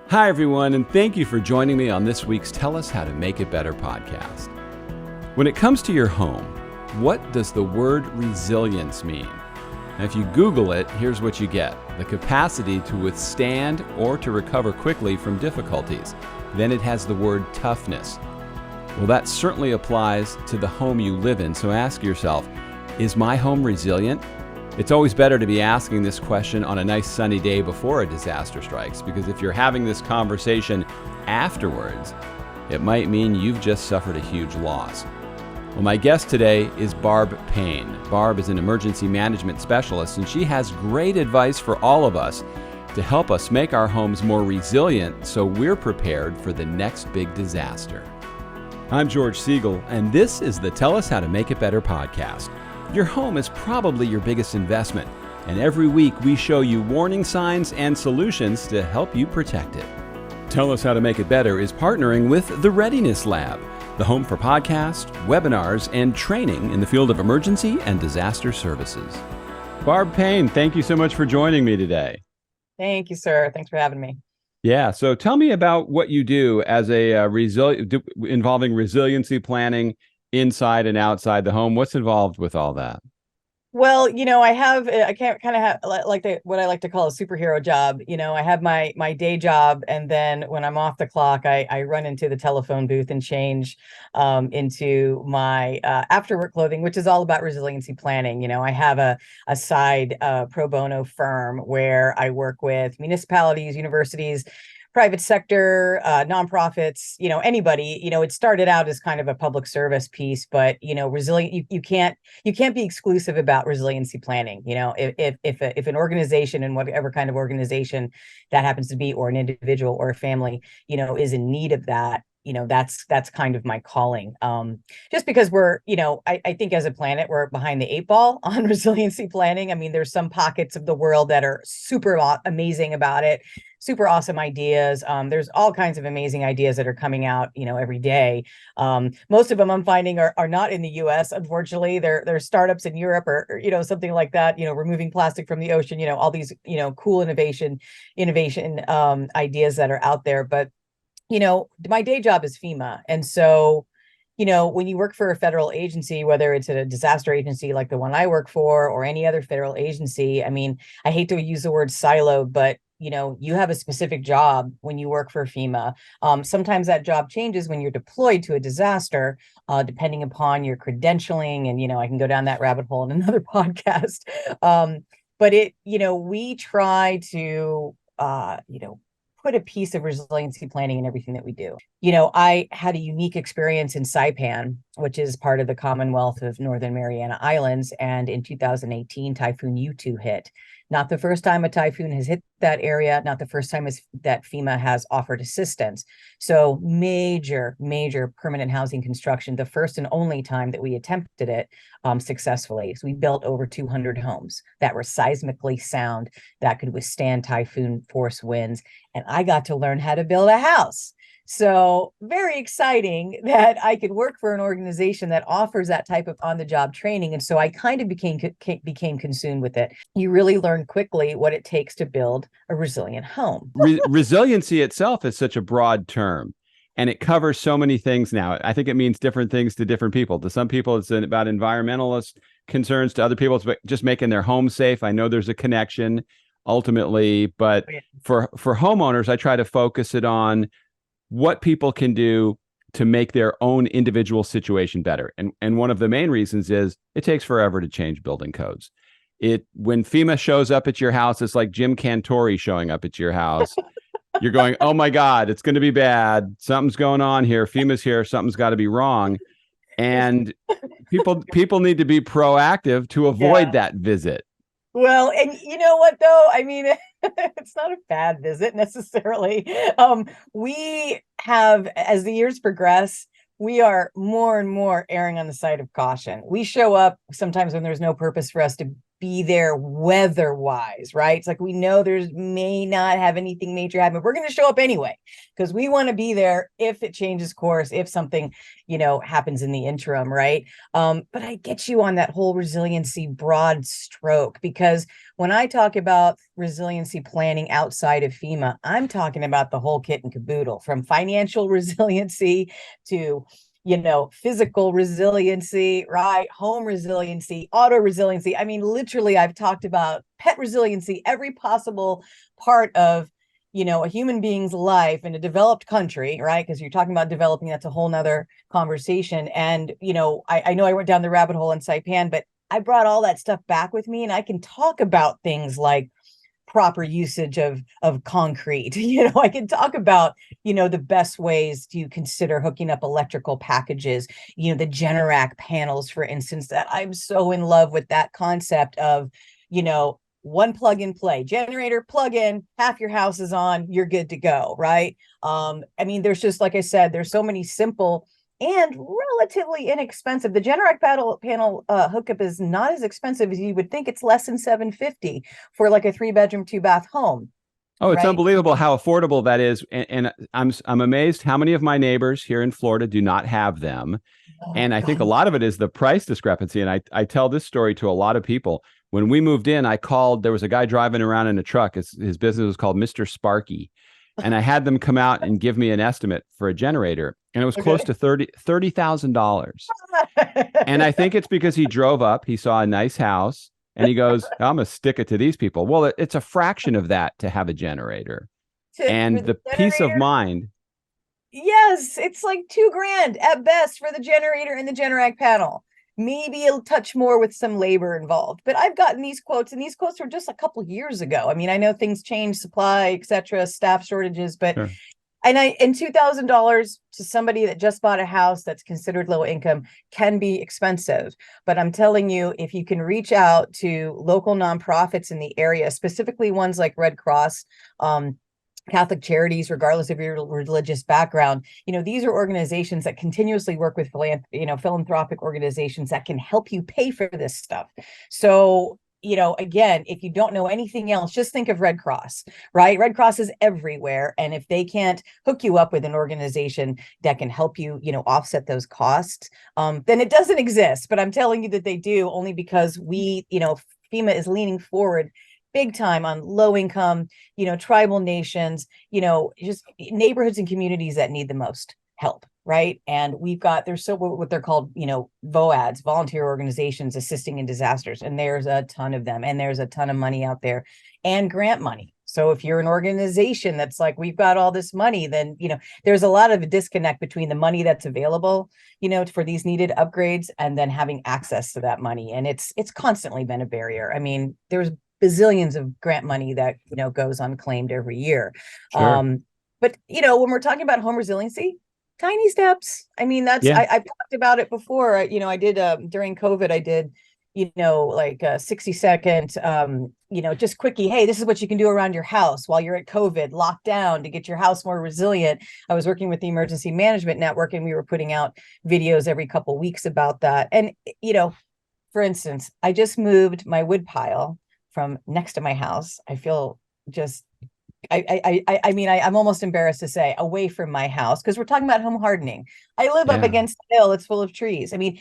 Hi, everyone, and thank you for joining me on this week's Tell Us How to Make It Better podcast. When it comes to your home, what does the word resilience mean? Now, if you Google it, here's what you get: the capacity to withstand or to recover quickly from difficulties. Then it has the word toughness. Well, that certainly applies to the home you live in, so ask yourself, is my home resilient? It's always better to be asking this question on a nice sunny day before a disaster strikes, because if you're having this conversation afterwards, it might mean you've just suffered a huge loss. Well, my guest today is Barb Payne. Barb is an emergency management specialist, and she has great advice for all of us to help us make our homes more resilient so we're prepared for the next big disaster. I'm George Siegal, and this is the Tell Us How to Make It Better podcast. Your home is probably your biggest investment, and every week we show you warning signs and solutions to help you protect it. Tell Us How to Make It Better is partnering with the Readiness Lab, the home for podcasts, webinars, and training in the field of emergency and disaster services. Barb Payne, thank you so much for joining me today. Thank you, sir. Thanks for having me. Yeah, so tell me about what you do as a involving resiliency planning inside and outside the home. What's involved with all that? Well, I can't kind of have what I like to call a superhero job. I have my day job, and then when I'm off the clock, I run into the telephone booth and change into my after work clothing, which is all about resiliency planning. I have a side pro bono firm where I work with municipalities, universities, private sector, nonprofits, anybody. It started out as kind of a public service piece, but resilient. You can't be exclusive about resiliency planning. If an organization, and whatever kind of organization that happens to be, or an individual or a family, is in need of that, that's kind of my calling. Just because we're, I think as a planet, we're behind the eight ball on resiliency planning. I mean, there's some pockets of the world that are super amazing about it, super awesome ideas. There's all kinds of amazing ideas that are coming out, every day. Most of them I'm finding are not in the US, unfortunately. They're startups in Europe or something like that, removing plastic from the ocean, all these, cool innovation ideas that are out there. But my day job is FEMA. And so, when you work for a federal agency, whether it's a disaster agency like the one I work for, or any other federal agency, I mean, I hate to use the word siloed, but you have a specific job when you work for FEMA. Sometimes that job changes when you're deployed to a disaster, depending upon your credentialing. And, I can go down that rabbit hole in another podcast. But we try to, put a piece of resiliency planning in everything that we do. I had a unique experience in Saipan, which is part of the Commonwealth of Northern Mariana Islands. And in 2018, Typhoon U2 hit. Not the first time a typhoon has hit that area, not the first time that FEMA has offered assistance. So major permanent housing construction, the first and only time that we attempted it successfully. So we built over 200 homes that were seismically sound, that could withstand typhoon force winds. And I got to learn how to build a house. So very exciting that I could work for an organization that offers that type of on-the-job training. And so I kind of became consumed with it. You really learn quickly what it takes to build a resilient home. Resiliency itself is such a broad term, and it covers so many things now. I think it means different things to different people. To some people, it's about environmentalist concerns. To other people, it's just making their home safe. I know there's a connection ultimately, but for homeowners, I try to focus it on what people can do to make their own individual situation better. And one of the main reasons is it takes forever to change building codes. When FEMA shows up at your house, it's like Jim Cantori showing up at your house. You're going, oh my God, it's going to be bad. Something's going on here. FEMA's here. Something's got to be wrong. And people need to be proactive to avoid that visit. Well, and you know what, though? I mean, it's not a bad visit necessarily. We have, as the years progress, we are more and more erring on the side of caution. We show up sometimes when there's no purpose for us be there weather-wise, right? It's like we know there's may not have anything major happen. We're going to show up anyway because we want to be there if it changes course, if something, happens in the interim, right? But I get you on that whole resiliency broad stroke, because when I talk about resiliency planning outside of FEMA, I'm talking about the whole kit and caboodle, from financial resiliency to physical resiliency, right? Home resiliency, auto resiliency. I mean, literally, I've talked about pet resiliency, every possible part of, a human being's life in a developed country, right? Because you're talking about developing, that's a whole nother conversation. And, I know I went down the rabbit hole in Saipan, but I brought all that stuff back with me, and I can talk about things like proper usage of concrete. I can talk about, the best ways to consider hooking up electrical packages, the Generac panels, for instance, that I'm so in love with that concept of, one plug and play generator, plug in, half your house is on, you're good to go. Right. There's just, like I said, there's so many simple and relatively inexpensive. The Generac panel hookup is not as expensive as you would think. It's less than $750 for like a 3-bedroom, 2-bath home. Oh, it's right? unbelievable how affordable that is. And I'm amazed how many of my neighbors here in Florida do not have them. And I think a lot of it is the price discrepancy. And I tell this story to a lot of people. When we moved in, I called, there was a guy driving around in a truck. His business was called Mr. Sparky. And I had them come out and give me an estimate for a generator. And it was close to $30,000. And I think it's because he drove up, he saw a nice house, and he goes, I'm going to stick it to these people. Well, it's a fraction of that to have a generator. And the peace of mind. Yes, it's like $2,000 at best for the generator and the Generac panel. Maybe it'll touch more with some labor involved. But I've gotten these quotes, and these quotes were just a couple of years ago. I mean, I know things change, supply, etc., staff shortages, but sure. And $2,000 to somebody that just bought a house that's considered low income can be expensive. But I'm telling you, if you can reach out to local nonprofits in the area, specifically ones like Red Cross, Catholic Charities, regardless of your religious background, these are organizations that continuously work with philanthropic organizations that can help you pay for this stuff. So, again, if you don't know anything else, just think of Red Cross, right? Red Cross is everywhere. And if they can't hook you up with an organization that can help you, offset those costs, then it doesn't exist. But I'm telling you that they do, only because FEMA is leaning forward big time on low income, tribal nations, just neighborhoods and communities that need the most help. Right. And there's what they're called, VOADs, volunteer organizations assisting in disasters. And there's a ton of them, and there's a ton of money out there, and grant money. So if you're an organization that's like, we've got all this money, then, there's a lot of a disconnect between the money that's available, for these needed upgrades, and then having access to that money. And it's constantly been a barrier. I mean, there's bazillions of grant money that, goes unclaimed every year. Sure. But, when we're talking about home resiliency, tiny steps. I mean, I've talked about it before. I did during COVID, I did, like a 60-second, just quickie. Hey, this is what you can do around your house while you're at COVID, locked down, to get your house more resilient. I was working with the Emergency Management Network, and we were putting out videos every couple of weeks about that. And, for instance, I just moved my wood pile from next to my house. I feel just, I'm almost embarrassed to say, away from my house, because we're talking about home hardening. I live up against a hill. It's full of trees. I mean,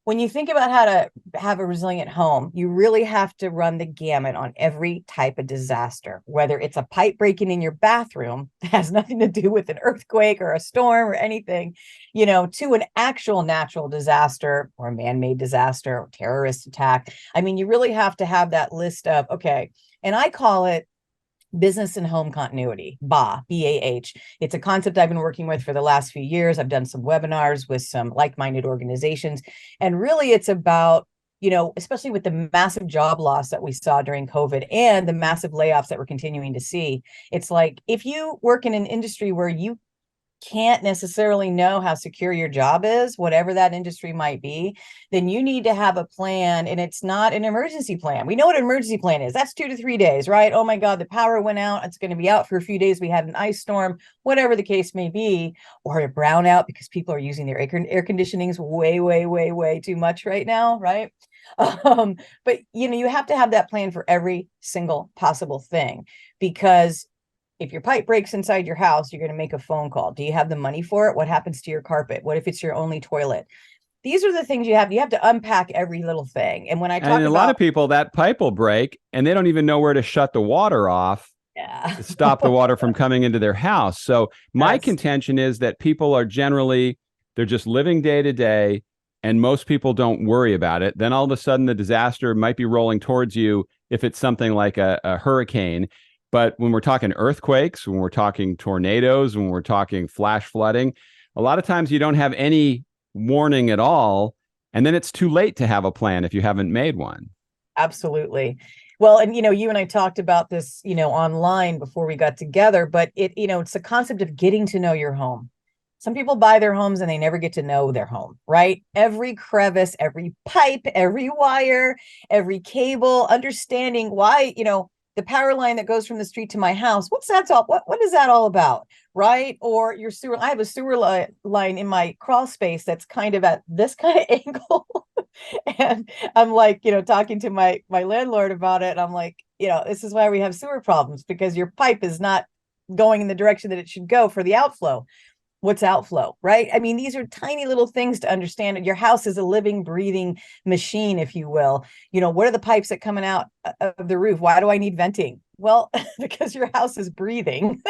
when you think about how to have a resilient home, you really have to run the gamut on every type of disaster, whether it's a pipe breaking in your bathroom that has nothing to do with an earthquake or a storm or anything, to an actual natural disaster or a man-made disaster or terrorist attack. I mean, you really have to have that list of, okay, and I call it business and home continuity, BAH, B-A-H. It's a concept I've been working with for the last few years. I've done some webinars with some like-minded organizations. And really it's about, especially with the massive job loss that we saw during COVID and the massive layoffs that we're continuing to see, it's like, if you work in an industry where you can't necessarily know how secure your job is, whatever that industry might be, then you need to have a plan. And it's not an emergency plan. We know what an emergency plan is. That's 2 to 3 days, right? Oh my God, the power went out. It's going to be out for a few days. We had an ice storm, whatever the case may be, or a brownout because people are using their air conditionings way, way, way, way too much right now, right? But you have to have that plan for every single possible thing, because if your pipe breaks inside your house, you're going to make a phone call. Do you have the money for it? What happens to your carpet? What if it's your only toilet? These are the things you have to unpack every little thing. And when I And talk a lot about, of people, that pipe will break and they don't even know where to shut the water off yeah, to stop the water from coming into their house. So my yes, contention is that people are generally, they're just living day to day, and most people don't worry about it. Then all of a sudden the disaster might be rolling towards you if it's something like a hurricane. But when we're talking earthquakes, when we're talking tornadoes, when we're talking flash flooding, a lot of times you don't have any warning at all. And then it's too late to have a plan if you haven't made one. absolutely. Well, and you and I talked about this, online before we got together, but it's the concept of getting to know your home. Some people buy their homes and they never get to know their home, right? Every crevice, every pipe, every wire, every cable, understanding why, the power line that goes from the street to my house, what is that all about? Right? Or your sewer, I have a sewer line in my crawl space that's kind of at this kind of angle. And I'm like, talking to my landlord about it. And I'm like, this is why we have sewer problems, because your pipe is not going in the direction that it should go for the outflow. What's outflow, right? I mean, these are tiny little things to understand. Your house is a living, breathing machine, if you will. What are the pipes that coming out of the roof? Why do I need venting? Well, because your house is breathing,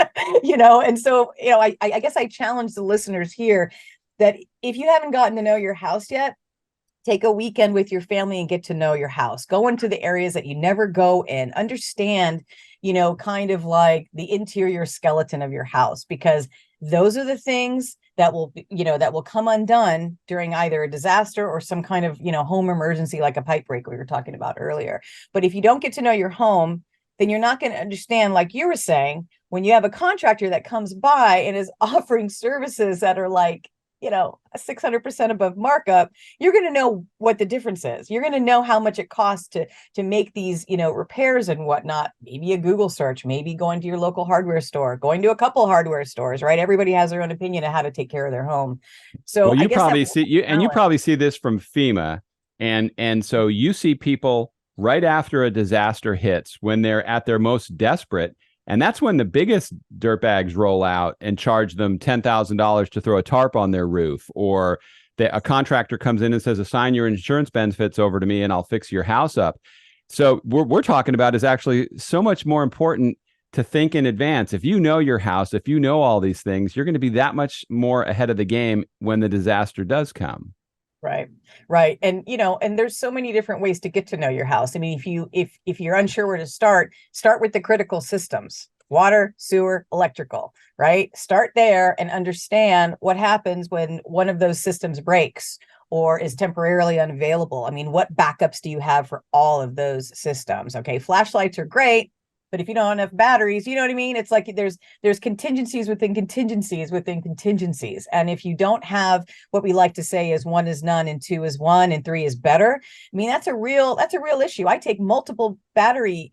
and so, I guess I challenge the listeners here that if you haven't gotten to know your house yet, take a weekend with your family and get to know your house. Go into the areas that you never go in. Understand, kind of like the interior skeleton of your house, because those are the things that will come undone during either a disaster or some kind of, home emergency, like a pipe break we were talking about earlier. But if you don't get to know your home, then you're not going to understand, like you were saying, when you have a contractor that comes by and is offering services that are like, 600% above markup, you're going to know what the difference is. You're going to know how much it costs to make these, repairs and whatnot. Maybe a Google search, maybe going to your local hardware store, going to a couple hardware stores, right? Everybody has their own opinion of how to take care of their home. So Well, I you guess that probably see you, and you balance, probably see this from FEMA, and so you see people right after a disaster hits when they're at their most desperate, and that's when the biggest dirtbags roll out and charge them $10,000 to throw a tarp on their roof, or a contractor comes in and says, "Assign your insurance benefits over to me, and I'll fix your house up." So what we're talking about is actually so much more important to think in advance. If you know your house, if you know all these things, you're going to be that much more ahead of the game when the disaster does come. right, right. And and there's so many different ways to get to know your house. I mean, if you're unsure where to start with the critical systems: water, sewer, electrical, right? Start there and understand what happens when one of those systems breaks or is temporarily unavailable. I mean, what backups do you have for all of those systems? Okay, flashlights are great, but if you don't have enough batteries, you know what I mean? It's like there's contingencies within contingencies within contingencies. And if you don't have what we like to say is one is none and two is one and three is better, I mean, that's a real issue. I take multiple battery,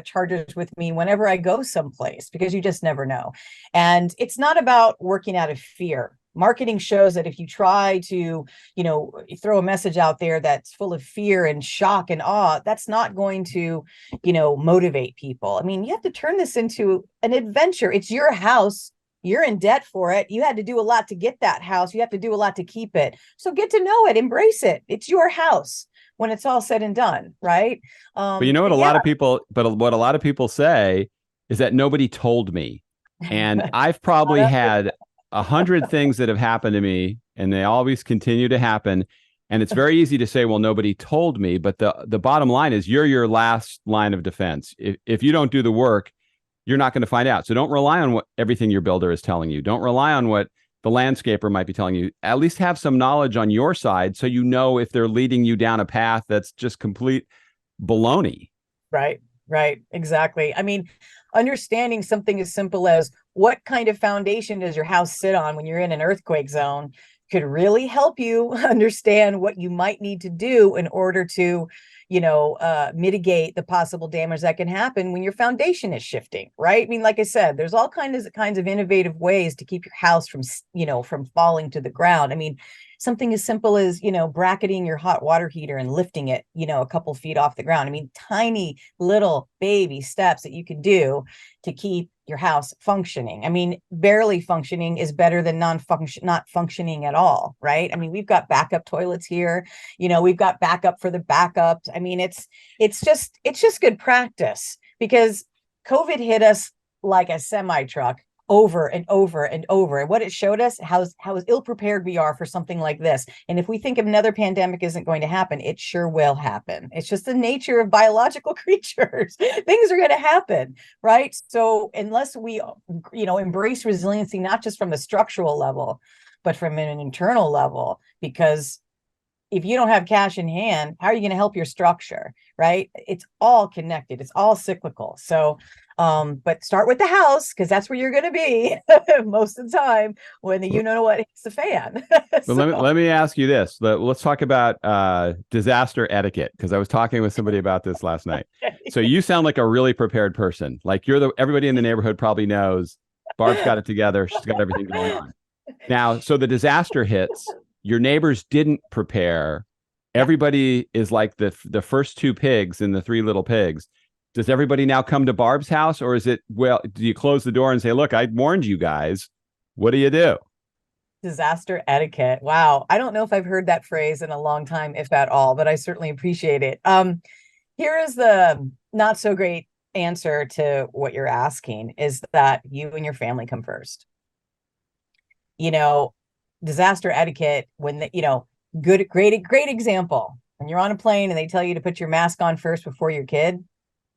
chargers with me whenever I go someplace, because you just never know. And it's not about working out of fear. Marketing shows that if you try to, throw a message out there that's full of fear and shock and awe, that's not going to, motivate people. I mean, you have to turn this into an adventure. It's your house. You're in debt for it. You had to do a lot to get that house. You have to do a lot to keep it. So get to know it, embrace it. It's your house when it's all said and done, right? But you know what But a yeah. lot of people, but what a lot of people say is that nobody told me. And I've probably had 100 things that have happened to me, and they always continue to happen. And it's very easy to say, well, nobody told me. But the bottom line is you're your last line of defense. If you don't do the work, you're not going to find out. So don't rely on what everything your builder is telling you. Don't rely on what the landscaper might be telling you. At least have some knowledge on your side so you know if they're leading you down a path that's just complete baloney. Right, right, exactly. I mean, understanding something as simple as what kind of foundation does your house sit on when you're in an earthquake zone could really help you understand what you might need to do in order to, mitigate the possible damage that can happen when your foundation is shifting, right? I mean, like I said, there's all kinds of innovative ways to keep your house from falling to the ground. I mean, something as simple as, bracketing your hot water heater and lifting it, a couple feet off the ground. I mean, tiny little baby steps that you can do to keep your house functioning. I mean, barely functioning is better than not functioning at all, right? I mean, we've got backup toilets here, we've got backup for the backups. I mean, it's just good practice, because COVID hit us like a semi truck over and over and over. And what it showed us, how ill prepared we are for something like this. And if we think another pandemic isn't going to happen, it sure will happen. It's just the nature of biological creatures. Things are going to happen, right? So unless we, embrace resiliency, not just from the structural level, but from an internal level, because if you don't have cash in hand, how are you going to help your structure, right? It's all connected. It's all cyclical. So, but start with the house, because that's where you're going to be most of the time when the what hits the fan. So, let me ask you this. Let's talk about disaster etiquette, because I was talking with somebody about this last night. So you sound like a really prepared person. Like everybody in the neighborhood probably knows Barb's got it together. She's got everything going on. Now, so the disaster hits. Your neighbors didn't prepare. Everybody is like the first two pigs in the Three Little Pigs. Does everybody now come to Barb's house, or is it, do you close the door and say, look, I warned you guys. What do you do? Disaster etiquette. Wow. I don't know if I've heard that phrase in a long time, if at all, but I certainly appreciate it. Here is the not so great answer to what you're asking, is that you and your family come first. Disaster etiquette, when great example, when you're on a plane and they tell you to put your mask on first before your kid.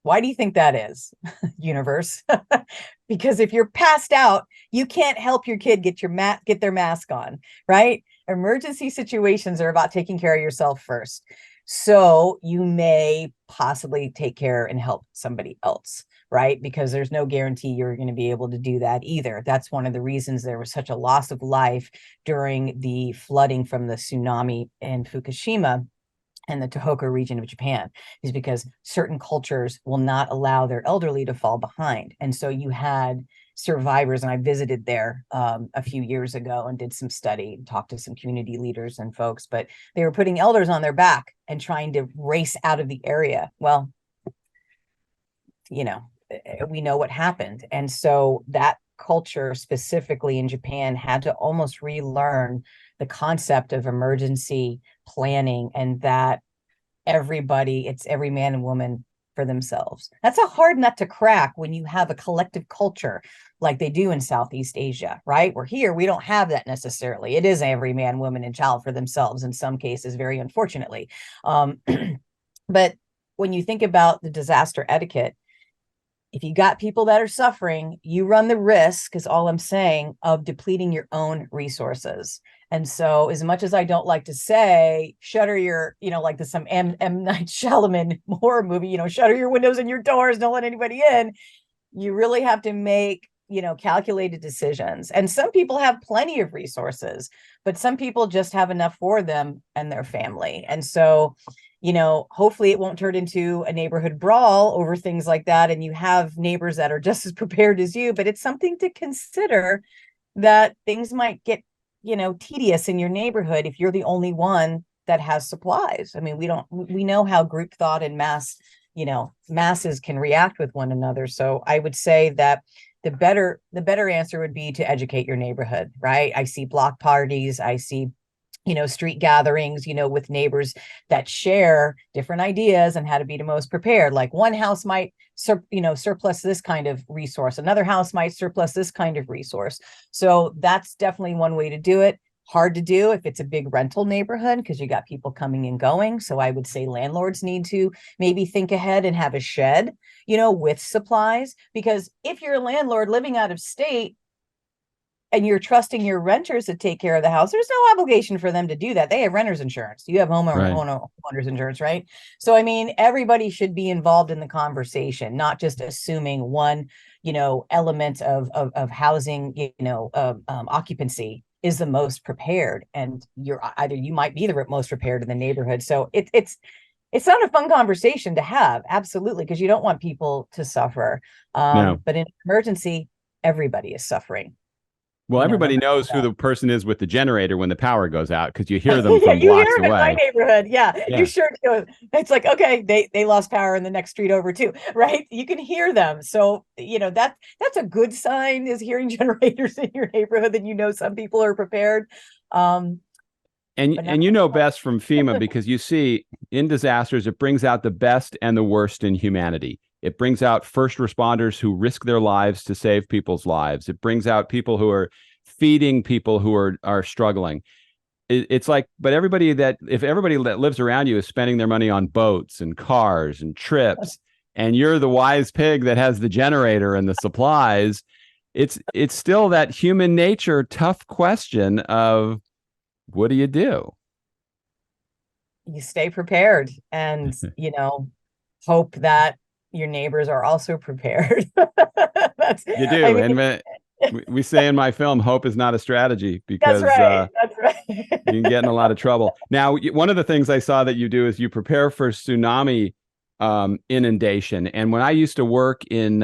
Why do you think that is, universe? Because if you're passed out, you can't help your kid get their mask on, right? Emergency situations are about taking care of yourself first. So you may possibly take care and help somebody else, right? Because there's no guarantee you're going to be able to do that either. That's one of the reasons there was such a loss of life during the flooding from the tsunami in Fukushima and the Tohoku region of Japan, is because certain cultures will not allow their elderly to fall behind. And so you had survivors, and I visited there a few years ago and did some study, talked to some community leaders and folks, but they were putting elders on their back and trying to race out of the area. Well, we know what happened. And so that culture specifically in Japan had to almost relearn the concept of emergency planning, and that it's every man and woman for themselves. That's a hard nut to crack when you have a collective culture like they do in Southeast Asia, right? Where here, we don't have that necessarily. It is every man, woman, and child for themselves in some cases, very unfortunately. But when you think about the disaster etiquette, if you got people that are suffering, you run the risk, is all I'm saying, of depleting your own resources. And so as much as I don't like to say, shutter your, like some M. Night Shyamalan horror movie, shutter your windows and your doors, don't let anybody in, you really have to make, calculated decisions. And some people have plenty of resources, but some people just have enough for them and their family. And so, hopefully it won't turn into a neighborhood brawl over things like that, and you have neighbors that are just as prepared as you. But it's something to consider, that things might get, tedious in your neighborhood if you're the only one that has supplies. I mean, we know how group thought and masses can react with one another. So I would say that the better answer would be to educate your neighborhood, right? I see block parties, I see street gatherings, with neighbors that share different ideas on how to be the most prepared. Like one house might, surplus this kind of resource. Another house might surplus this kind of resource. So that's definitely one way to do it. Hard to do if it's a big rental neighborhood, because you got people coming and going. So I would say landlords need to maybe think ahead and have a shed, with supplies. Because if you're a landlord living out of state, and you're trusting your renters to take care of the house, there's no obligation for them to do that. They have renter's insurance. You have homeowners insurance, right? So, I mean, everybody should be involved in the conversation, not just assuming one, element of housing, occupancy is the most prepared. And you might be the most prepared in the neighborhood. So it's it's not a fun conversation to have, absolutely, because you don't want people to suffer. No. But in emergency, everybody is suffering, Well, no everybody matter knows who what. the person is with the generator when the power goes out because you hear them Yeah, from you hear blocks them in my away. neighborhood. Yeah, you Yeah. sure do. It's like, okay, they lost power in the next street over too, right? You can hear them. So, that's a good sign, is hearing generators in your neighborhood, that some people are prepared. Um, but not And you know best from FEMA because you see in disasters, it brings out the best and the worst in humanity. It brings out first responders who risk their lives to save people's lives. It brings out people who are feeding people who are struggling. It's like, but if everybody that lives around you is spending their money on boats and cars and trips, and you're the wise pig that has the generator and the supplies, it's still that human nature tough question of what do you do? you stay prepared, and hope that your neighbors are also prepared. That's, You I do. mean, And we say in my film, hope is not a strategy that's because right. That's you can get in a lot of trouble. Now, one of the things I saw that you do is you prepare for tsunami inundation. And when I used to work in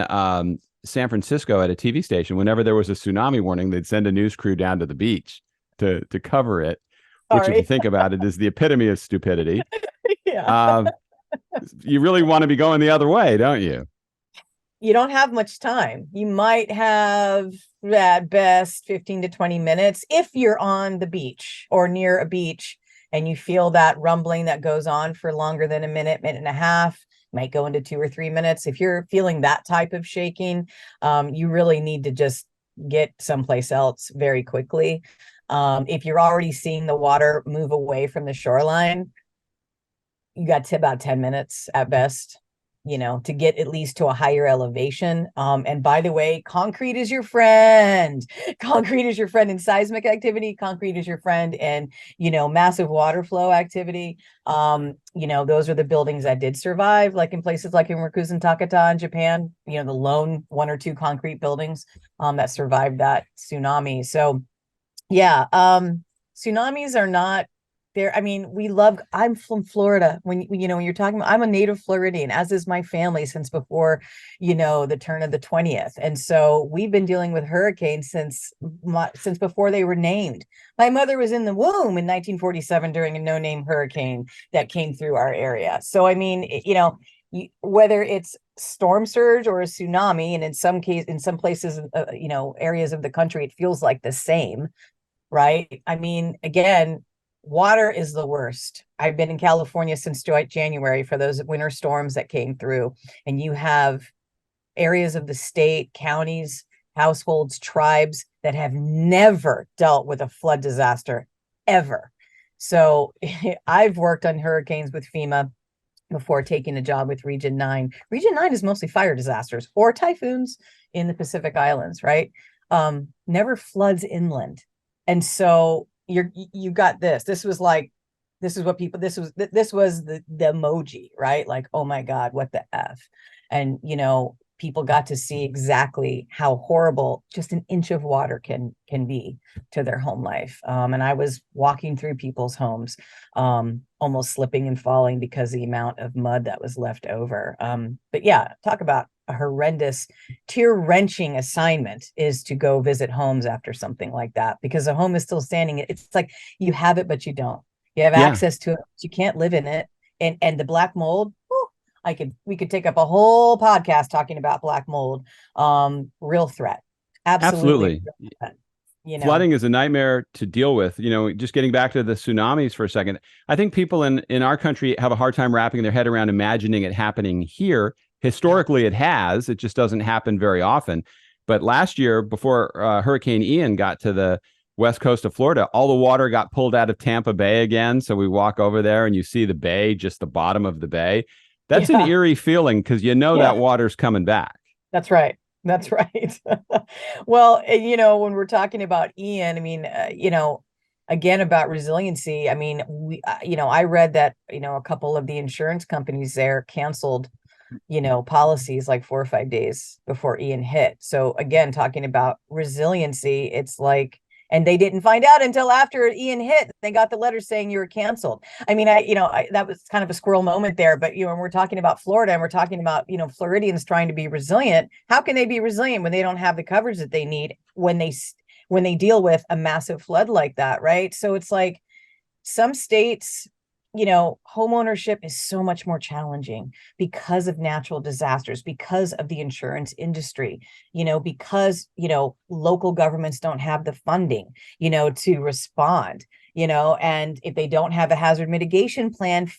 San Francisco at a TV station, whenever there was a tsunami warning, they'd send a news crew down to the beach to cover it, which, if you Sorry. think about it, is the epitome of stupidity. Yeah. Uh, you really want to be going the other way, don't you? You don't have much time. You might have at best 15 to 20 minutes if you're on the beach or near a beach and you feel that rumbling that goes on for longer than a minute, minute and a half, might go into 2 or 3 minutes. If you're feeling that type of shaking, you really need to just get someplace else very quickly. If you're already seeing the water move away from the shoreline, you got to about 10 minutes at best, to get at least to a higher elevation. And by the way, concrete is your friend. Concrete is your friend in seismic activity. Concrete is your friend in, massive water flow activity. Those are the buildings that did survive, like in places like in Rikuzen Takata in Japan, the lone one or two concrete buildings that survived that tsunami. So yeah, tsunamis are not there. I mean, I'm from Florida. When you're talking about, I'm a native Floridian, as is my family since before, the turn of the 20th. And so we've been dealing with hurricanes since before they were named. My mother was in the womb in 1947 during a no-name hurricane that came through our area. So, I mean, whether it's storm surge or a tsunami, and in some places, areas of the country, it feels like the same, right? I mean, again, water is the worst. I've been in California since January for those winter storms that came through, and you have areas of the state, counties, households, tribes that have never dealt with a flood disaster ever. So I've worked on hurricanes with FEMA before taking a job with Region 9. Region 9 is mostly fire disasters or typhoons in the Pacific Islands, right? Never floods inland. And so you got this. This was the emoji, right? Like, oh my God, what the F? And people got to see exactly how horrible just an inch of water can be to their home life. And I was walking through people's homes, almost slipping and falling because of the amount of mud that was left over. But yeah, talk about a horrendous, tear-wrenching assignment is to go visit homes after something like that, because the home is still standing. It's like you have it, but you don't. You have Yeah. access to it, but you can't live in it. And the black mold, we could take up a whole podcast talking about black mold. Real threat. Absolutely. Absolutely. Real threat, Flooding is a nightmare to deal with. Just getting back to the tsunamis for a second, I think people in our country have a hard time wrapping their head around imagining it happening here. Historically, it has. It just doesn't happen very often. But last year, before Hurricane Ian got to the west coast of Florida, all the water got pulled out of Tampa Bay again. So we walk over there and you see the bay, just the bottom of the bay. That's an Yeah. eerie feeling because Yeah. that water's coming back. That's right. That's right. Well, when we're talking about Ian, I mean, again, about resiliency, I mean, I read that, a couple of the insurance companies there canceled, policies like 4 or 5 days before Ian hit. So again, talking about resiliency, it's like And they didn't find out until after Ian hit. They got the letter saying you were canceled. I mean, that was kind of a squirrel moment there. But, when we're talking about Florida and we're talking about, Floridians trying to be resilient, how can they be resilient when they don't have the coverage that they need when they deal with a massive flood like that, right? So it's like some states, home ownership is so much more challenging because of natural disasters, because of the insurance industry, because, local governments don't have the funding, to respond, and if they don't have a hazard mitigation plan,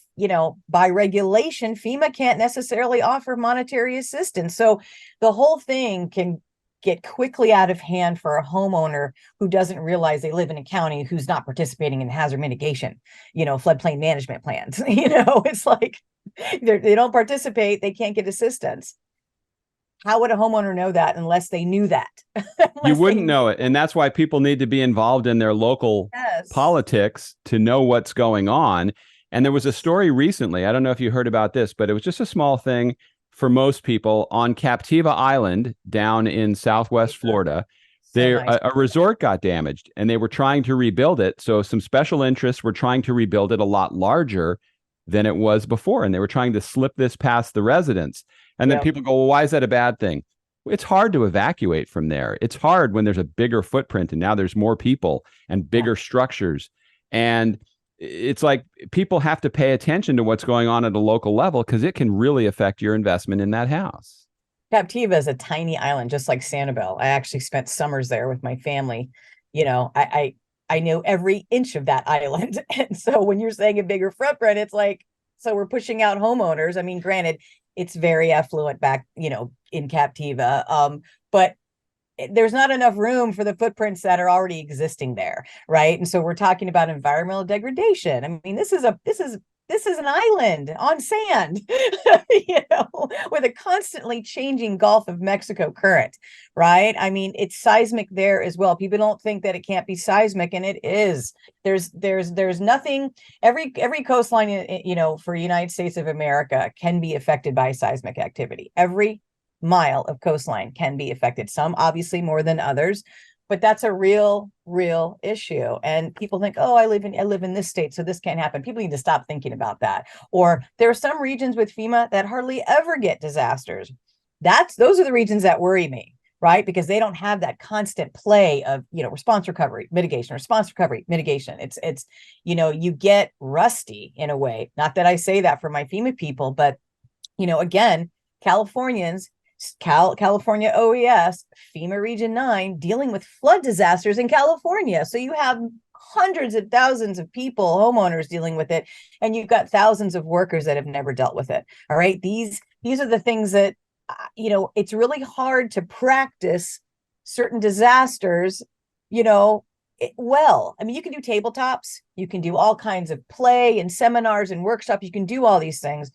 by regulation, FEMA can't necessarily offer monetary assistance. So the whole thing can get quickly out of hand for a homeowner who doesn't realize they live in a county who's not participating in hazard mitigation, floodplain management plans. It's like they don't participate, they can't get assistance. How would a homeowner know that unless they knew that? You wouldn't know it. And that's why people need to be involved in their local politics to know what's going on. And there was a story recently, I don't know if you heard about this, but it was just a small thing for most people on Captiva Island down in Southwest Florida. A resort got damaged and they were trying to rebuild it. So some special interests were trying to rebuild it a lot larger than it was before. And they were trying to slip this past the residents. And then people go, well, why is that a bad thing? It's hard to evacuate from there. It's hard when there's a bigger footprint and now there's more people and bigger structures. And it's like people have to pay attention to what's going on at a local level because it can really affect your investment in that house. Captiva is a tiny island, just like Sanibel. I actually spent summers there with my family. I know every inch of that island. And so when you're saying a bigger footprint, it's like, so we're pushing out homeowners. I mean, granted, it's very affluent back, in Captiva. But there's not enough room for the footprints that are already existing there, right? And so we're talking about environmental degradation. I mean, this is an island on sand, with a constantly changing Gulf of Mexico current, right? I mean, it's seismic there as well. People don't think that it can't be seismic, and it is. There's nothing. Every coastline, for United States of America can be affected by seismic activity. Every mile of coastline can be affected. Some obviously more than others, but that's a real issue. And people think, oh, I live in this state, so this can't happen. People need to stop thinking about that. Or there are some regions with FEMA that hardly ever get disasters. Those are the regions that worry me, right? Because they don't have that constant play of, response recovery, mitigation, response recovery, mitigation. It's you get rusty in a way. Not that I say that for my FEMA people, but again, California OES, FEMA Region 9, dealing with flood disasters in California. So you have hundreds of thousands of people, homeowners dealing with it, and you've got thousands of workers that have never dealt with it. All right. These are the things that, it's really hard to practice certain disasters, well. I mean, you can do tabletops, you can do all kinds of play and seminars and workshops, you can do all these things.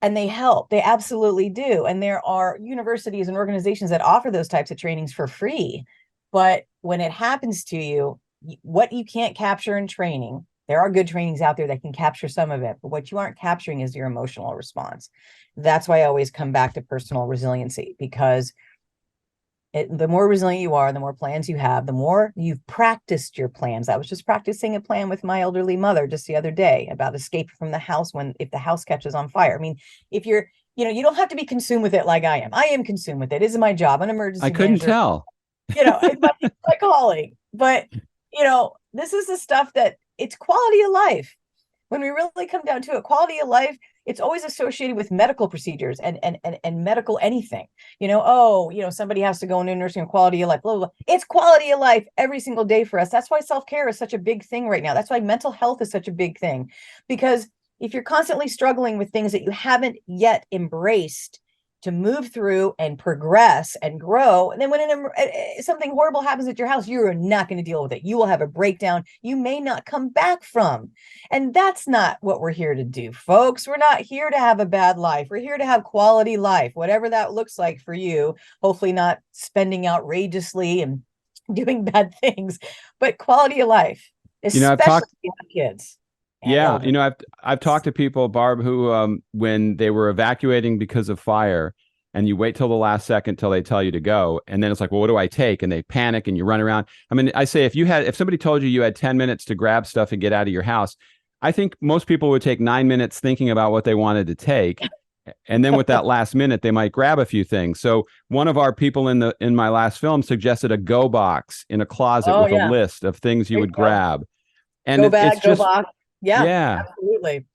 And they help. They absolutely do. And there are universities and organizations that offer those types of trainings for free. But when it happens to you, what you can't capture in training, there are good trainings out there that can capture some of it. But what you aren't capturing is your emotional response. That's why I always come back to personal resiliency, because the more resilient you are, the more plans you have, the more you've practiced your plans. I was just practicing a plan with my elderly mother just the other day about escape from the house if the house catches on fire. I mean, if you're, you don't have to be consumed with it like I am. I am consumed with it. It is my job. An emergency I couldn't manager. tell. It's my calling. But, this is the stuff that it's quality of life. When we really come down to it, quality of life, it's always associated with medical procedures and medical anything. Somebody has to go into nursing, quality of life, blah, blah, blah. It's quality of life every single day for us. That's why self-care is such a big thing right now. That's why mental health is such a big thing. Because if you're constantly struggling with things that you haven't yet embraced to move through and progress and grow, and then when something horrible happens at your house, you're not going to deal with it. You will have a breakdown you may not come back from. And that's not what we're here to do, folks. We're not here to have a bad life. We're here to have quality life, whatever that looks like for you. Hopefully not spending outrageously and doing bad things, but quality of life, especially with kids. Yeah, I've talked to people, Barb, who when they were evacuating because of fire, and you wait till the last second till they tell you to go. And then it's like, well, what do I take? And they panic and you run around. I mean, I say if somebody told you you had 10 minutes to grab stuff and get out of your house, I think most people would take 9 minutes thinking about what they wanted to take. And then with that last minute, they might grab a few things. So one of our people in my last film suggested a go box in a closet Oh with a yeah. list of things you There you would go. grab. And Go bag, it's go just, box. Yeah, yeah, absolutely.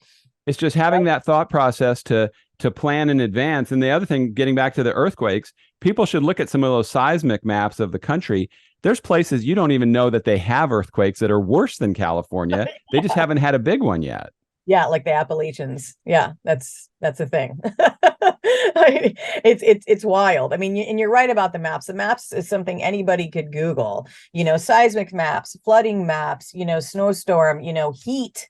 it's just having that thought process to plan in advance. And the other thing, getting back to the earthquakes, people should look at some of those seismic maps of the country. There's places you don't even know that they have earthquakes that are worse than California. They just haven't had a big one yet. Yeah, like the Appalachians. Yeah, that's a thing. It's wild. I mean, and you're right about the maps. The maps is something anybody could Google. Seismic maps, flooding maps, snowstorm, heat.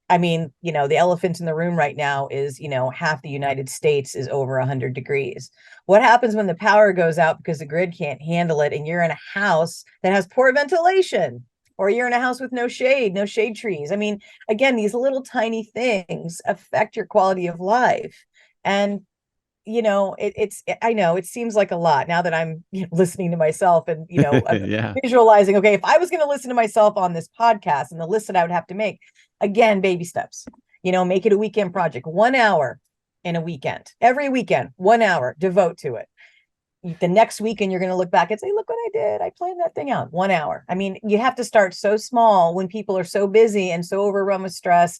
I mean, the elephant in the room right now is, half the United States is over 100 degrees. What happens when the power goes out because the grid can't handle it and you're in a house that has poor ventilation? Or you're in a house with no shade trees. I mean, again, these little tiny things affect your quality of life. And, I know it seems like a lot now that I'm listening to myself and, Yeah. visualizing, okay, if I was going to listen to myself on this podcast and the list that I would have to make, again, baby steps, make it a weekend project, 1 hour in a weekend, every weekend, 1 hour, devote to it. The next weekend you're going to look back and say, look what I did, I planned that thing out. 1 hour. I mean, you have to start so small when people are so busy and so overrun with stress,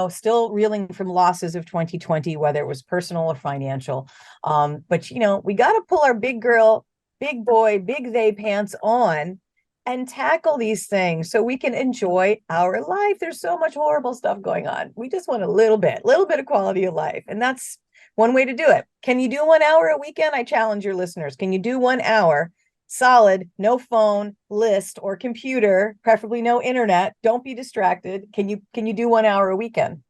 still reeling from losses of 2020, whether it was personal or financial. But we got to pull our big girl, big boy, big they pants on and tackle these things so we can enjoy our life. There's so much horrible stuff going on. We just want a little bit of quality of life, and that's one way to do it. Can you do 1 hour a weekend? I challenge your listeners. Can you do 1 hour solid, no phone, list, or computer, preferably no internet? Don't be distracted. Can you do 1 hour a weekend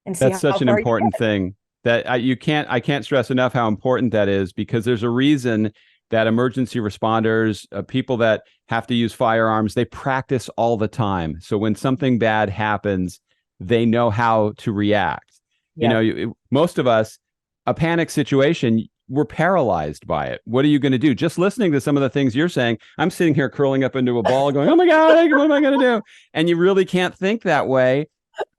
and see That's how such an far you important get? thing that I can't stress enough how important that is, because there's a reason that emergency responders, people that have to use firearms, they practice all the time. So when something bad happens, they know how to react. Yeah. Most of us, a panic situation, we're paralyzed by it. What are you going to do? Just listening to some of the things you're saying, I'm sitting here curling up into a ball going, oh my God, what am I going to do? And you really can't think that way,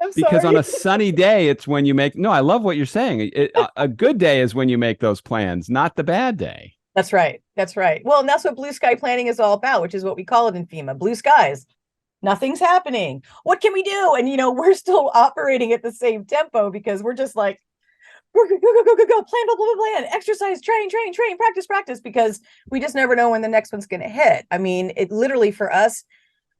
I'm because on sorry. a sunny day, it's when you make, no, I love what you're saying. A good day is when you make those plans, not the bad day. That's right. That's right. Well, and that's what blue sky planning is all about, which is what we call it in FEMA. Blue skies. Nothing's happening. What can we do? And, we're still operating at the same tempo because we're just like, go, plan, blah, blah, blah, plan, exercise, train, practice, because we just never know when the next one's going to hit. I mean, it literally for us,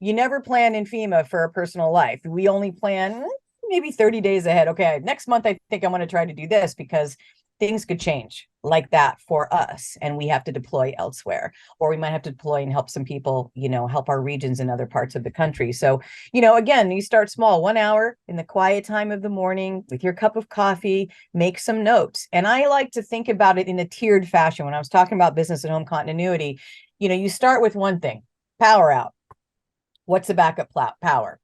you never plan in FEMA for a personal life. We only plan maybe 30 days ahead. Okay, next month, I think I want to try to do this because things could change like that for us and we have to deploy elsewhere, or we might have to deploy and help some people, help our regions in other parts of the country. So, again, you start small, 1 hour in the quiet time of the morning with your cup of coffee, make some notes. And I like to think about it in a tiered fashion. When I was talking about business and home continuity, you start with one thing, power out. What's the backup power?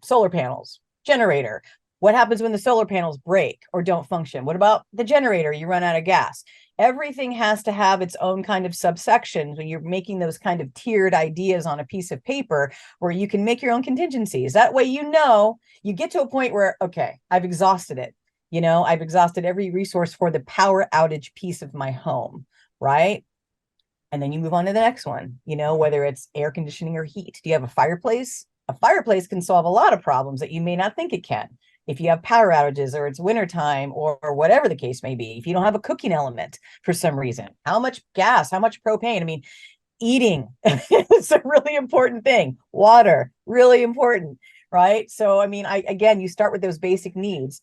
Solar panels, generator. What happens when the solar panels break or don't function? What about the generator? You run out of gas. Everything has to have its own kind of subsections when you're making those kind of tiered ideas on a piece of paper where you can make your own contingencies. That way, you get to a point where, okay, I've exhausted it. I've exhausted every resource for the power outage piece of my home, right? And then you move on to the next one, whether it's air conditioning or heat. Do you have a fireplace? A fireplace can solve a lot of problems that you may not think it can. If you have power outages or it's wintertime or whatever the case may be, if you don't have a cooking element for some reason, how much gas, how much propane? I mean, eating is a really important thing. Water, really important, right? So, I mean, again, you start with those basic needs,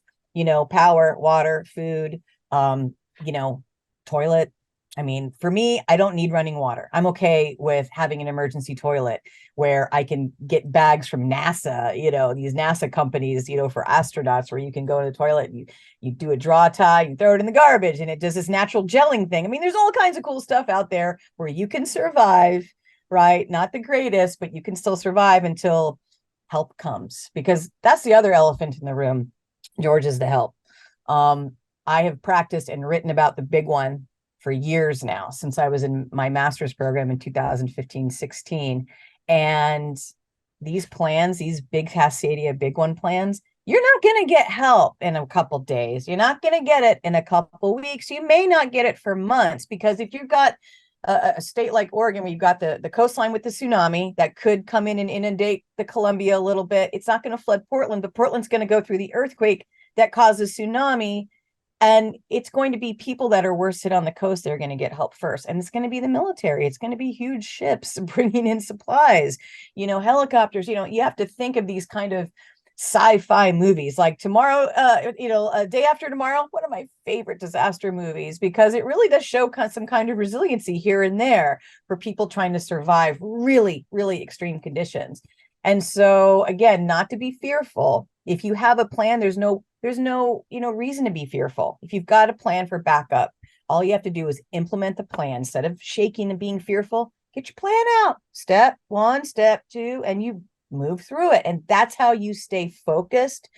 power, water, food, toilet. I mean, for me, I don't need running water. I'm okay with having an emergency toilet where I can get bags from NASA, these NASA companies, for astronauts, where you can go to the toilet, and you do a draw tie, you throw it in the garbage, and it does this natural gelling thing. I mean, there's all kinds of cool stuff out there where you can survive, right? Not the greatest, but you can still survive until help comes, because that's the other elephant in the room, George, is the help. I have practiced and written about the big one for years now, since I was in my master's program in 2015-16. And these plans, these big Cascadia big one plans, you're not going to get help in a couple days. You're not going to get it in a couple weeks. You may not get it for months, because if you've got a state like Oregon, where you've got the coastline with the tsunami that could come in and inundate the Columbia a little bit, it's not going to flood Portland, but Portland's going to go through the earthquake that causes tsunami. And it's going to be people that are worst hit on the coast that are going to get help first. And it's going to be the military. It's going to be huge ships bringing in supplies, helicopters. You have to think of these kind of sci-fi movies like Tomorrow, A Day After Tomorrow, one of my favorite disaster movies, because it really does show some kind of resiliency here and there for people trying to survive really, really extreme conditions. And so, again, not to be fearful. If you have a plan, there's no reason to be fearful. If you've got a plan for backup, all you have to do is implement the plan. Instead of shaking and being fearful, get your plan out. Step 1, step 2, and you move through it. And that's how you stay focused,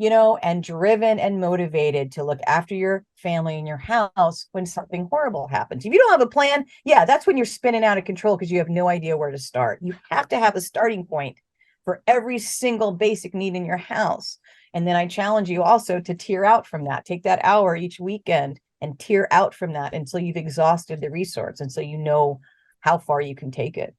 and driven and motivated to look after your family and your house when something horrible happens. If you don't have a plan, that's when you're spinning out of control, because you have no idea where to start. You have to have a starting point for every single basic need in your house. And then I challenge you also to tear out from that. Take that hour each weekend and tear out from that until you've exhausted the resource, and so you know how far you can take it.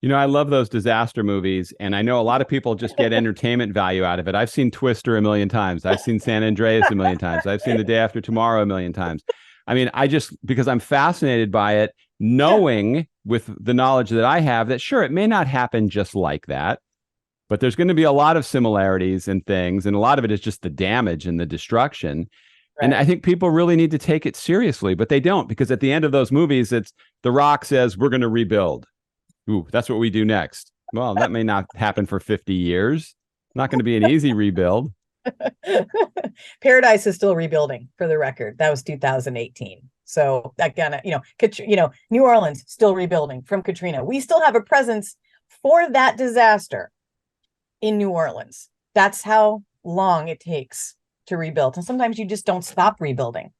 I love those disaster movies, and I know a lot of people just get entertainment value out of it. I've seen Twister a million times. I've seen San Andreas a million times. I've seen The Day After Tomorrow a million times. I mean, because I'm fascinated by it, knowing with the knowledge that I have that, sure, it may not happen just like that, but there's going to be a lot of similarities and things, and a lot of it is just the damage and the destruction. Right. And I think people really need to take it seriously, but they don't, because at the end of those movies, it's The Rock says, we're going to rebuild. Ooh, that's what we do next. Well, that may not happen for 50 years. Not going to be an easy rebuild. Paradise is still rebuilding, for the record. That was 2018. So that kind of, New Orleans still rebuilding from Katrina. We still have a presence for that disaster in New Orleans. That's how long it takes to rebuild. And sometimes you just don't stop rebuilding.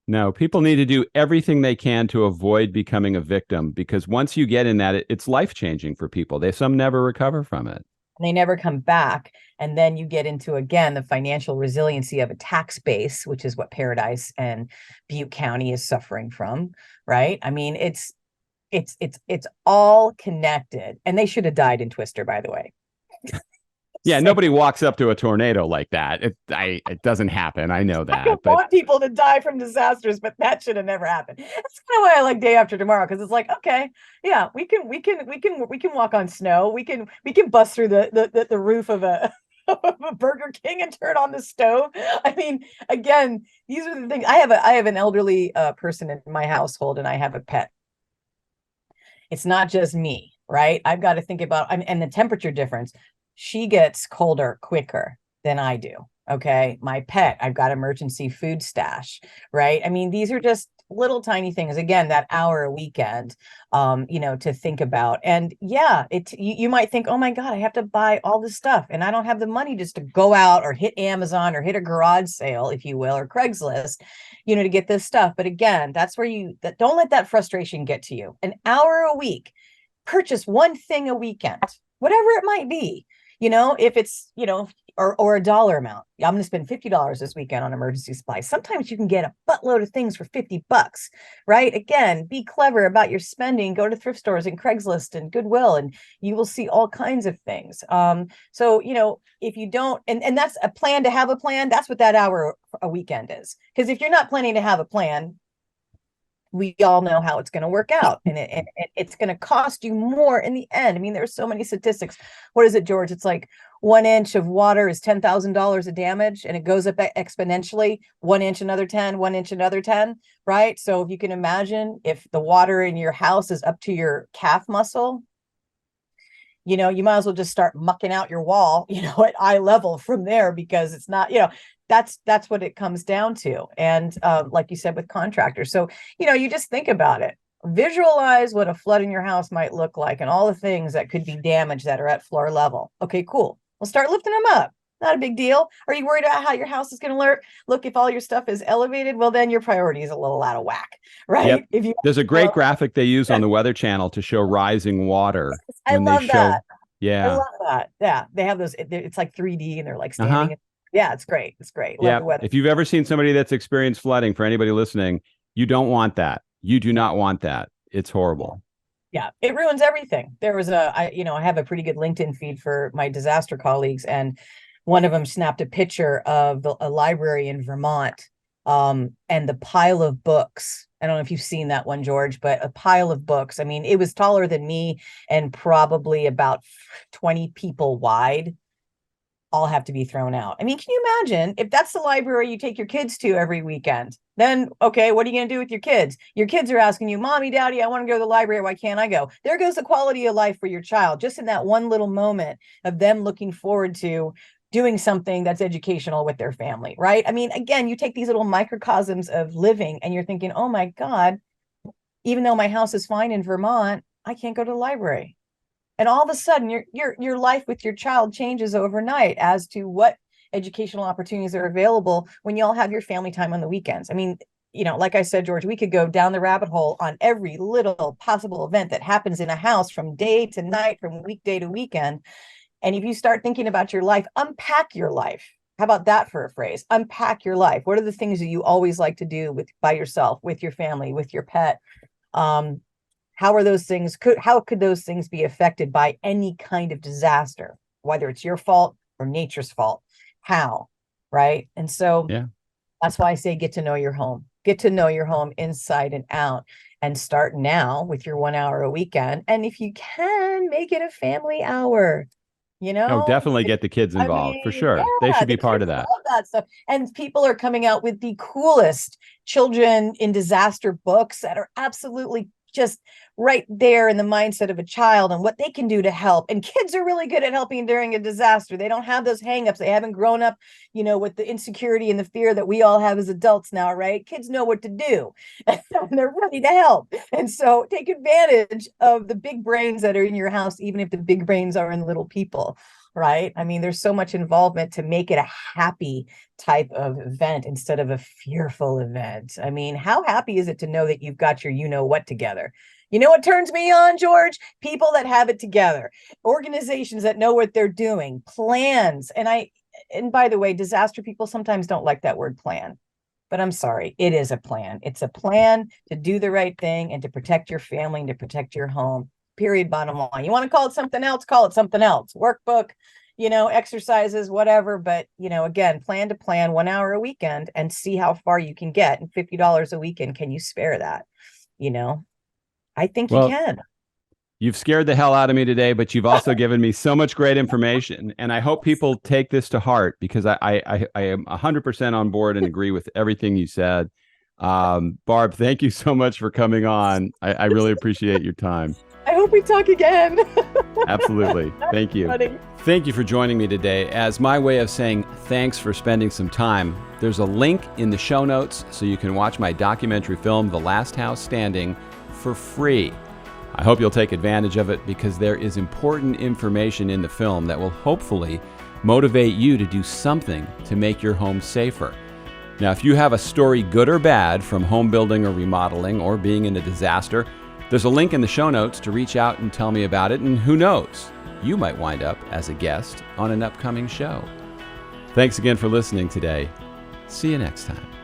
No, people need to do everything they can to avoid becoming a victim, because once you get in that, it's life-changing for people. Some never recover from it. They never come back. And then you get into, again, the financial resiliency of a tax base, which is what Paradise and Butte County is suffering from, right? I mean, it's all connected. And they should have died in Twister, by the way. Yeah, nobody walks up to a tornado like that. It doesn't happen. I know that. I don't want people to die from disasters, but that should have never happened. That's kind of why I like Day After Tomorrow, because it's like, okay, yeah, we can walk on snow. We can bust through the roof of a Burger King and turn on the stove. I mean, again, these are the things. I have an elderly person in my household, and I have a pet. It's not just me, right? I've got to think about, and the temperature difference. She gets colder quicker than I do. Okay. My pet, I've got emergency food stash, right? I mean, these are just little tiny things. Again, that hour a weekend, to think about. And yeah, you might think, oh my God, I have to buy all this stuff, and I don't have the money just to go out or hit Amazon or hit a garage sale, if you will, or Craigslist, to get this stuff. But again, that's where don't let that frustration get to you. An hour a week, purchase one thing a weekend, whatever it might be. If it's, or a dollar amount. I'm going to spend $50 this weekend on emergency supplies. Sometimes you can get a buttload of things for $50, right? Again, be clever about your spending. Go to thrift stores and Craigslist and Goodwill, and you will see all kinds of things. So, if you don't, and that's a plan to have a plan, that's what that hour a weekend is. Because if you're not planning to have a plan, we all know how it's going to work out, and it's going to cost you more in the end. I mean, there's so many statistics. What is it, George? It's like 1 inch of water is $10,000 of damage, and it goes up exponentially. 1 inch, another 10, 1 inch, another 10, right? So if you can imagine, if the water in your house is up to your calf muscle, you might as well just start mucking out your wall, at eye level from there, because it's not, that's what it comes down to. And like you said, with contractors. So, you just think about it. Visualize what a flood in your house might look like, and all the things that could be damaged that are at floor level. Okay, cool. We'll start lifting them up. Not a big deal. Are you worried about how your house is going to look if all your stuff is elevated? Well, then your priority is a little out of whack, right? Yep. If you There's a great graphic they use on the Weather Channel to show rising water. I love that. I Yeah. love that. Yeah. They have those, it's like 3D and they're like Uh-huh. standing. Yeah, it's great. It's great. Love Yeah. the weather. If you've ever seen somebody that's experienced flooding, for anybody listening, you don't want that. You do not want that. It's horrible. Yeah, it ruins everything. There was I have a pretty good LinkedIn feed for my disaster colleagues, and one of them snapped a picture of a library in Vermont, and the pile of books. I don't know if you've seen that one, George, but a pile of books. I mean, it was taller than me and probably about 20 people wide. All have to be thrown out. I mean, can you imagine if that's the library you take your kids to every weekend? Then, okay, what are you going to do with your kids? Your kids are asking you, Mommy, Daddy, I want to go to the library. Why can't I go? There goes the quality of life for your child, just in that one little moment of them looking forward to doing something that's educational with their family, right? I mean, again, you take these little microcosms of living and you're thinking, oh my God, even though my house is fine in Vermont, I can't go to the library. And all of a sudden, your life with your child changes overnight as to what educational opportunities are available when you all have your family time on the weekends. I mean, like I said, George, we could go down the rabbit hole on every little possible event that happens in a house from day to night, from weekday to weekend. And if you start thinking about your life, unpack your life. How about that for a phrase? Unpack your life. What are the things that you always like to do by yourself, with your family, with your pet? How are those things? How could those things be affected by any kind of disaster, whether it's your fault or nature's fault? How, right? And so that's why I say get to know your home. Get to know your home inside and out, and start now with your 1 hour a weekend. And if you can, make it a family hour. Oh, definitely get the kids involved, for sure. Yeah, they should be part of that. Love that stuff. And people are coming out with the coolest children in disaster books that are absolutely just right there in the mindset of a child and what they can do to help. And kids are really good at helping during a disaster. They don't have those hangups. They haven't grown up, with the insecurity and the fear that we all have as adults now, right? Kids know what to do and they're ready to help. And so take advantage of the big brains that are in your house, even if the big brains are in little people. Right? I mean, there's so much involvement to make it a happy type of event instead of a fearful event. I mean, how happy is it to know that you've got your what together? You know what turns me on, George? People that have it together, organizations that know what they're doing, plans. And by the way, disaster people sometimes don't like that word plan, but I'm sorry, it is a plan. It's a plan to do the right thing and to protect your family and to protect your home. Period, bottom line. You want to call it something else, call it something else. Workbook, exercises, whatever. But, again, plan to plan 1 hour a weekend and see how far you can get. And $50 a weekend, can you spare that? I think you can. You've scared the hell out of me today, but you've also given me so much great information. And I hope people take this to heart, because I am 100% on board and agree with everything you said. Barb, thank you so much for coming on. I really appreciate your time. I hope we talk again. Absolutely. Thank you. Thank you for joining me today. As my way of saying thanks for spending some time, there's a link in the show notes so you can watch my documentary film, The Last House Standing, for free. I hope you'll take advantage of it, because there is important information in the film that will hopefully motivate you to do something to make your home safer. Now, if you have a story, good or bad, from home building or remodeling or being in a disaster, there's a link in the show notes to reach out and tell me about it, and who knows, you might wind up as a guest on an upcoming show. Thanks again for listening today. See you next time.